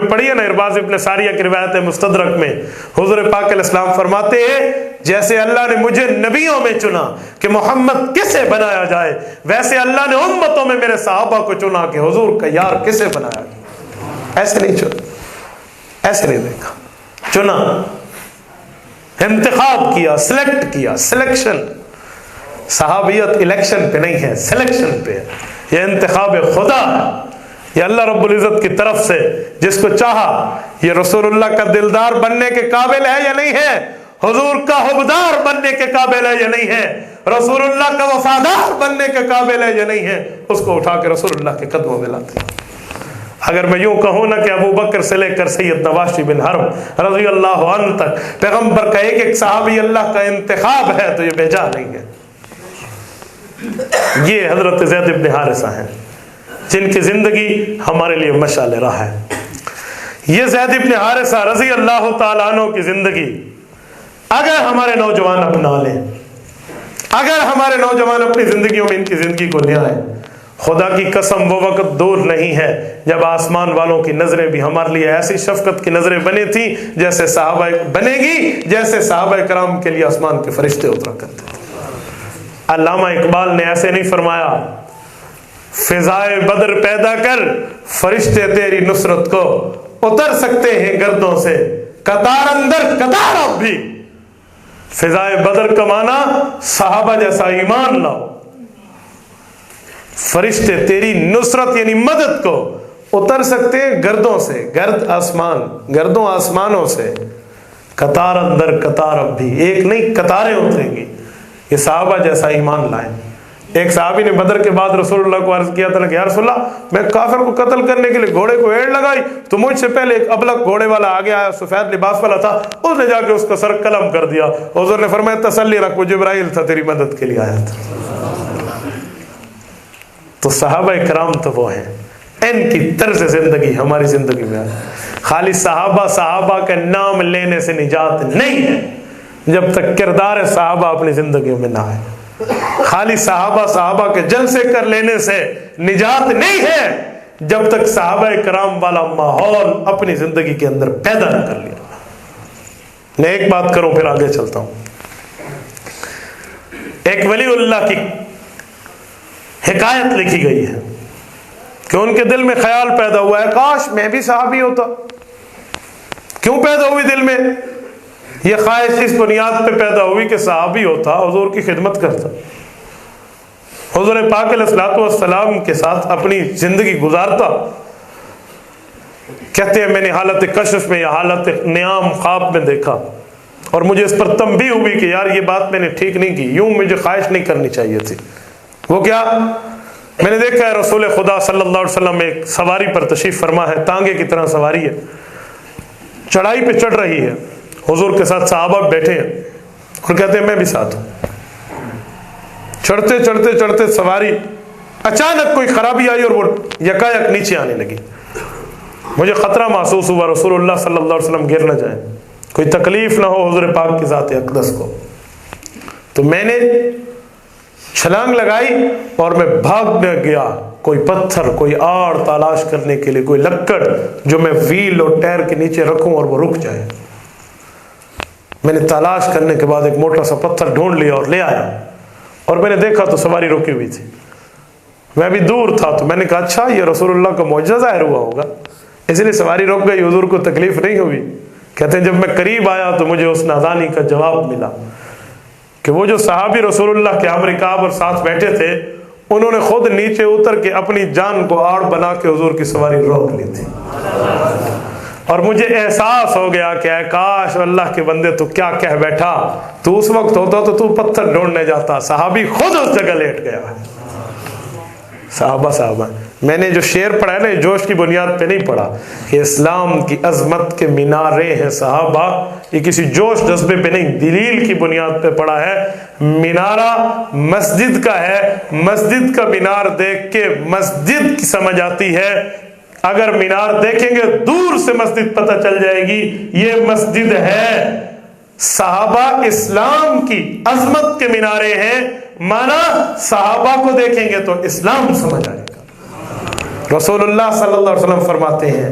پڑھی ہے نا ارباز ابن ساریہ کی روایت ہے مستدرک میں، حضور پاک علیہ السلام فرماتے ہیں جیسے اللہ نے مجھے نبیوں میں چنا کہ محمد کسے بنایا جائے، ویسے اللہ نے امتوں میں میرے صحابہ کو چنا کہ حضور کا یار کسے بنایا جائے۔ ایسے نہیں چنا، ایسے نہیں دیکھا، چنا، انتخاب کیا، سلیکٹ کیا۔ سلیکشن، صحابیت الیکشن پہ نہیں ہے، سلیکشن پہ ہے۔ یہ انتخاب خدا ہے، یہ اللہ رب العزت کی طرف سے جس کو چاہا۔ یہ رسول اللہ کا دلدار بننے کے قابل ہے یا نہیں ہے؟ حضور کا حبدار بننے کے قابل ہے یا نہیں ہے؟ رسول اللہ کا وفادار بننے کے قابل ہے یا نہیں ہے؟ اس کو اٹھا کے رسول اللہ کے قدموں میں لاتے ہیں۔ اگر میں یوں کہوں نا کہ ابو بکر سے لے کر سید نواسی بن حرب رضی اللہ عنہ تک پیغمبر کا ایک صحابی اللہ کا انتخاب ہے تو یہ بےجا نہیں ہے۔ یہ حضرت زید بن حارثہ ہیں جن کی زندگی ہمارے لیے مشعل راہ ہے۔ یہ زید بن حارثہ رضی اللہ تعالیٰ عنہ کی زندگی اگر ہمارے نوجوان اپنا لیں، اگر ہمارے نوجوان اپنی زندگیوں میں ان کی زندگی کو لے آئیں، خدا کی قسم وہ وقت دور نہیں ہے جب آسمان والوں کی نظریں بھی ہمارے لیے ایسی شفقت کی نظریں بنی تھی جیسے صحابہ بنے گی، جیسے صحابہ کرام کے لیے آسمان کے فرشتے اترا کرتے تھے۔ علامہ اقبال نے ایسے نہیں فرمایا فضائے بدر پیدا کر فرشتے تیری نصرت کو اتر سکتے ہیں گردوں سے، قطار اندر قطار اب بھی۔ فضائے بدر کا معنی صحابہ جیسا ایمان لاؤ، فرشتے تیری نصرت یعنی مدد کو اتر سکتے ہیں گردوں سے، گرد آسمان، گردوں آسمانوں سے، قطار اندر قطار اب بھی، ایک نہیں قطاریں اتریں گی۔ یہ صحابہ جیسا ایمان لائیں۔ ایک صحابی نے بدر کے بعد رسول اللہ کو عرض کیا تھا کہ یا رسول اللہ میں کافر کو قتل کرنے کے لیے گھوڑے کو ایڑ لگائی تو مجھ سے پہلے ایک ابلق گھوڑے والا آگے آیا، سفید لباس والا تھا، اس نے جا کے اس کا سر قلم کر دیا۔ حضور نے فرمایا تسلی رکھ، وہ جبرائیل تھا تیری مدد کے لیے آیا تھا۔ تو صحابہ کرام تو وہ ہیں، ان کی طرز زندگی ہماری زندگی میں ہے۔ خالی صحابہ کا نام لینے سے نجات نہیں ہے جب تک کردار صحابہ اپنی زندگیوں میں نہ آئے۔ خالی صحابہ کے جلسے کر لینے سے نجات نہیں ہے جب تک صحابہ کرام والا ماحول اپنی زندگی کے اندر پیدا نہ کر لیا۔ میں ایک بات کروں پھر آگے چلتا ہوں۔ ایک ولی اللہ کی حکایت لکھی گئی ہے کہ ان کے دل میں خیال پیدا ہوا ہے کاش میں بھی صحابی ہوتا۔ کیوں پیدا ہوئی دل میں یہ خواہش؟ اس بنیاد پہ پیدا ہوئی کہ صحابی ہوتا، حضور کی خدمت کرتا، حضور پاک علیہ الصلوۃ والسلام کے ساتھ اپنی زندگی گزارتا۔ کہتے ہیں میں نے حالت کشف میں یا حالت نیام خواب میں دیکھا اور مجھے اس پر تنبیہ ہوئی کہ یار یہ بات میں نے ٹھیک نہیں کی، یوں مجھے خواہش نہیں کرنی چاہیے تھی۔ وہ کیا؟ میں نے دیکھا ہے رسول خدا صلی اللہ علیہ وسلم ایک سواری پر تشریف فرما ہے، تانگے کی طرح سواری ہے، چڑھائی پہ چڑھ رہی ہے، حضور کے ساتھ صحابہ بیٹھے ہیں اور کہتے ہیں میں بھی ساتھ ہوں۔ چڑھتے چڑھتے چڑھتے سواری اچانک کوئی خرابی آئی اور وہ یکایک نیچے آنے لگی۔ مجھے خطرہ محسوس ہوا رسول اللہ صلی اللہ علیہ وسلم گر نہ جائیں، کوئی تکلیف نہ ہو حضور پاک کی ذات اقدس کو۔ تو میں نے چھلانگ لگائی اور میں بھاگنے گیا، کوئی پتھر، کوئی آڑ تلاش کرنے کے لیے، کوئی لکڑ جو میں ویل اور ٹائر کے نیچے رکھوں اور وہ رک جائے۔ میں نے تلاش کرنے کے بعد ایک موٹا سا پتھر ڈھونڈ لیا اور لے آیا، اور میں نے دیکھا تو سواری رکی ہوئی تھی۔ میں بھی دور تھا تو میں نے کہا اچھا یہ رسول اللہ کا معجزہ ظاہر ہوا ہوگا، اس لیے سواری رک گئی، حضور کو تکلیف نہیں ہوئی۔ کہتے ہیں جب میں قریب آیا تو مجھے اس نادانی کا جواب ملا کہ وہ جو صحابی رسول اللہ کے ہم رکاب اور ساتھ بیٹھے تھے انہوں نے خود نیچے اتر کے اپنی جان کو آڑ بنا کے حضور کی سواری روک لی تھی۔ اور مجھے احساس ہو گیا کہ اے کاش اللہ کے بندے تو کیا کہہ بیٹھا، تو اس وقت ہوتا تو پتھر ڈھونڈنے جاتا، صحابی خود اس جگہ لیٹ گیا ہے۔ صحابہ میں نے جو شعر پڑھا ہے نا جوش کی بنیاد پہ نہیں پڑھا، کہ اسلام کی عظمت کے مینارے ہیں صحابہ، یہ کسی جوش جذبے پہ نہیں، دلیل کی بنیاد پہ پڑھا ہے۔ مینارہ مسجد کا ہے، مسجد کا مینار دیکھ کے مسجد کی سمجھ آتی ہے، اگر مینار دیکھیں گے دور سے مسجد پتہ چل جائے گی یہ مسجد ہے۔ صحابہ اسلام کی عظمت کے مینارے ہیں، مانا صحابہ کو دیکھیں گے تو اسلام سمجھ آئے گا۔ رسول اللہ صلی اللہ علیہ وسلم فرماتے ہیں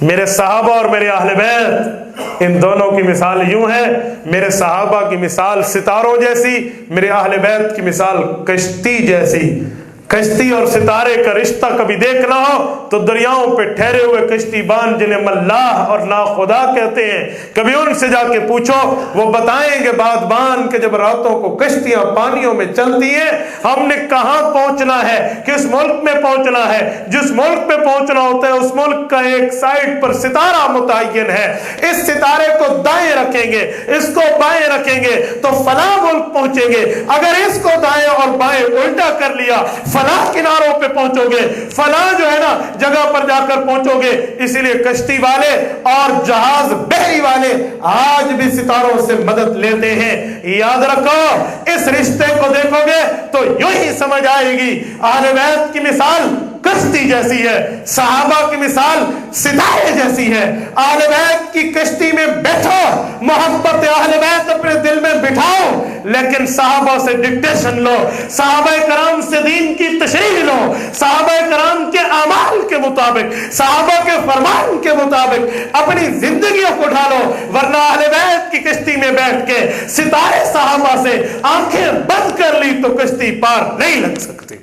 میرے صحابہ اور میرے اہل بیت، ان دونوں کی مثال یوں ہے، میرے صحابہ کی مثال ستاروں جیسی، میرے اہل بیت کی مثال کشتی جیسی۔ کشتی اور ستارے کا رشتہ کبھی دیکھنا ہو تو دریاؤں پہ ٹھہرے ہوئے کشتی بان جنہیں ملاح اور ناخدا کہتے ہیں، کبھی ان سے جا کے پوچھو، وہ بتائیں گے بادبان کہ جب راتوں کو کشتیاں پانیوں میں چلتی ہیں ہم نے کہاں پہنچنا ہے، کس ملک میں پہنچنا ہے، جس ملک میں پہنچنا ہوتا ہے اس ملک کا ایک سائڈ پر ستارہ متعین ہے، اس ستارے کو دائیں رکھیں گے، اس کو بائیں رکھیں گے تو فلاں ملک پہنچیں گے، اگر اس کو دائیں اور بائیں الٹا کر لیا فلاں کناروں پہ پہنچو گے، فلاں جو ہے نا جگہ پر جا کر پہنچو گے۔ اسی لیے کشتی والے اور جہاز بحری والے آج بھی ستاروں سے مدد لیتے ہیں۔ یاد رکھو اس رشتے کو دیکھو گے تو یوں ہی سمجھ آئے گی اہل بیت کی مثال کشتی جیسی ہے، صحابہ کی مثال ستارے جیسی ہے۔ اہل بیت کی کشتی میں بیٹھو، محبت اہل بیت اپنے دل میں بٹھاؤ، لیکن صحابہ سے ڈکٹیشن لو، صحابہ کرام سے دین کی تشریح لو، صحابہ کرام کے اعمال کے مطابق، صحابہ کے فرمان کے مطابق اپنی زندگیوں کو ڈھالو، ورنہ اہل بیت کی کشتی میں بیٹھ کے ستارے صحابہ سے آنکھیں بند کر لی تو کشتی پار نہیں لگ سکتی۔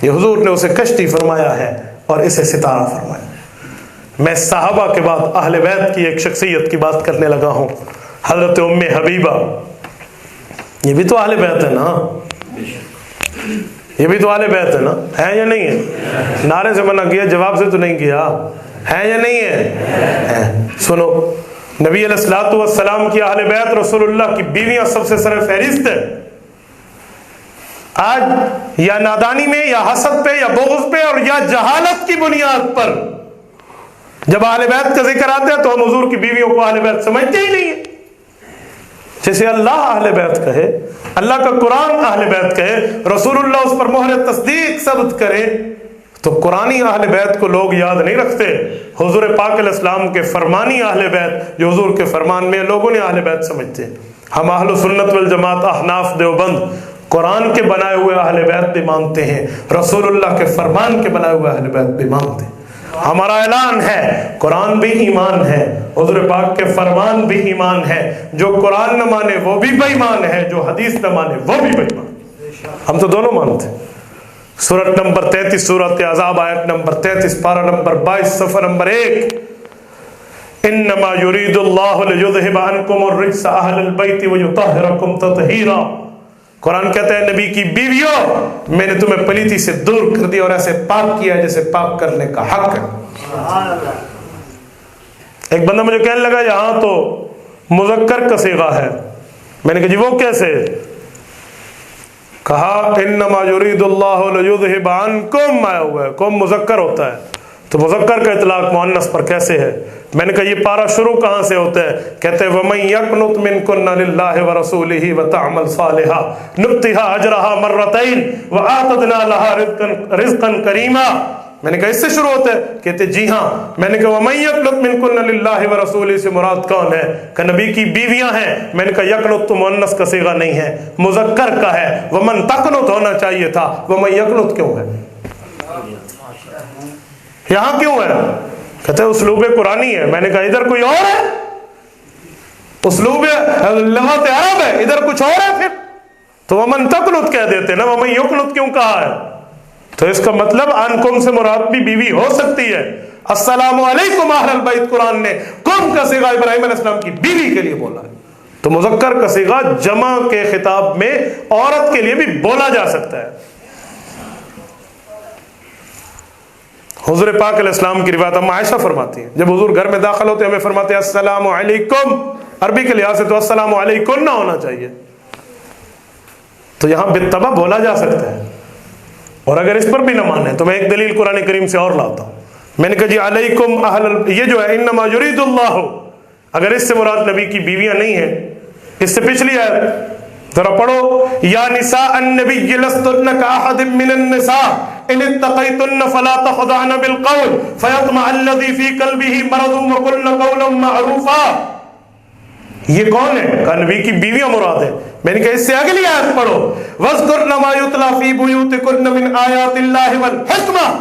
یہ حضور نے اسے کشتی فرمایا ہے اور اسے ستارہ فرمایا۔ میں صحابہ کے بعد اہل بیت کی ایک شخصیت کی بات کرنے لگا ہوں، حضرت ام حبیبہ۔ یہ بھی تو اہل بیت ہے نا، یہ بھی تو اہل بیت ہے نا، ہے یا نہیں ہے؟ نعرے سے منع کیا، جواب سے تو نہیں کیا، ہے یا نہیں ہے؟ سنو، نبی علیہ الصلوۃ والسلام کی اہل بیت رسول اللہ کی بیویاں سب سے سر فہرست ہے۔ آج یا نادانی میں یا حسد پہ یا بغض پہ اور یا جہالت کی بنیاد پر جب اہل بیت کا ذکر آتا ہے تو ہم حضور کی بیویوں کو اہل بیت سمجھتے ہی نہیں ہیں۔ جیسے اللہ اہل بیت کہے، اللہ کا قرآن اہل بیت کہے، رسول اللہ اس پر مہر تصدیق ثبت کرے، تو قرآنی اہل بیت کو لوگ یاد نہیں رکھتے۔ حضور پاک علیہ السلام کے فرمانی اہل بیت جو حضور کے فرمان میں لوگوں نے اہل بیت سمجھتے ہیں۔ ہم اہل سنت والجماعت احناف دیوبند قرآن کے بنائے ہوئے اہل بیت بھی مانتے ہیں، رسول اللہ کے فرمان کے بنائے ہوئے اہل بیت بھی مانتے ہیں۔ ہمارا اعلان ہے قرآن بھی ایمان ہے، حضور پاک کے فرمان بھی ایمان ہے، جو قرآن نہ مانے وہ بھی بے ایمان ہے، جو حدیث نہ مانے وہ بھی بے ایمان۔ ہم تو دونوں مانتے ہیں۔ سورت نمبر 33 سورت احزاب آیت نمبر 33 پارہ نمبر 22 صفحہ نمبر 1، انما یرید اللہ لیذہب عنکم الرجس اہل البیت ویطہرکم تطہیرا۔ قرآن کہتا ہے نبی کی بیویوں میں نے تمہیں پلیتی سے دور کر دیا اور ایسے پاک کیا جیسے پاک کرنے کا حق ہے۔ ایک بندہ مجھے کہنے لگا یہاں تو مذکر کا صیغہ ہے، میں نے کہا جی وہ کیسے؟ کہا انما یرید اللہ لیذہب عنکم آیا ہوا ہے، قوم مذکر ہوتا ہے تو مذکر کا اطلاق مؤنث پر کیسے ہے؟ میں نے کہا یہ پارہ شروع کہاں سے ہوتا ہے؟ کہتے ہیں وَمَن يَقْنُتْ مِنْكُنَّ لِلَّهِ وَرَسُولِهِ وَتَعْمَلْ صَالِحًا نُؤْتِهَا أَجْرَهَا مَرَّتَيْنِ وَآتَدْنَا لَهَا رِزْقًا كَرِيمًا۔ میں نے کہا اس سے شروع ہوتا ہے؟ کہتے جی ہاں۔ میں نے کہا وَمَن يَقْنُتْ مِنْكُنَّ لِلَّهِ وَرَسُولِهِ سے مراد کون ہے؟ کہ نبی کی بیویاں ہیں۔ میں نے کہا یقنت تو مؤنث کا صیغہ نہیں ہے، مذکر کا ہے، وَمَن تَقْنُتْ ہونا چاہیے تھا، وَمَن يَقْنُتْ کیوں ہے؟ یہاں کیوں ہے؟ کہتے ہیں اسلوب قرآنی ہے۔ میں نے کہا ادھر کوئی اور ہے، اسلوب لغت عرب ہے، ادھر کچھ اور ہے پھر تو ومن تقنت کہہ دیتے نا، ومن یقنت کیوں کہا ہے؟ تو اس کا مطلب عنکم سے مراد بھی بیوی ہو سکتی ہے۔ السلام علیکم اہل البیت قرآن نے کم کا صیغہ ابراہیم علیہ السلام کی بیوی کے لیے بولا ہے، تو مذکر کا صیغہ جمع کے خطاب میں عورت کے لیے بھی بولا جا سکتا ہے۔ حضور پاک علیہ السلام کی روایت ہم عائشہ فرماتی ہیں جب حضور گھر میں داخل ہوتے ہمیں فرماتے ہیں السلام علیکم، عربی کے لحاظ سے تو السلام علیکم نہ ہونا چاہیے، تو یہاں بالطبع بولا جا سکتا ہے۔ اور اگر اس پر بھی نہ مانے تو میں ایک دلیل قرآن کریم سے اور لاتا ہوں۔ میں نے کہا جی علیکم اہل، یہ جو ہے انما یرید اللہ، اگر اس سے مراد نبی کی بیویاں نہیں ہیں، اس سے پچھلی آیت ذرا پڑھو، یا نساء النبی لستن کاحد من النساء ان اتقیتن فلا تخضعن بالقول فیطمع الذی فی قلبہ مرض وقلن قولا معروفا۔ یہ کون ہے؟ کہ نبی کی بیویاں مراد ہے۔ میں نے کہا اس سے اگلی آیت پڑھو، وَاذْكُرْنَ مَا يُتْلَى فِي بُيُوتِكُنَّ مِنْ آيَاتِ اللَّهِ وَالْحِكْمَةِ۔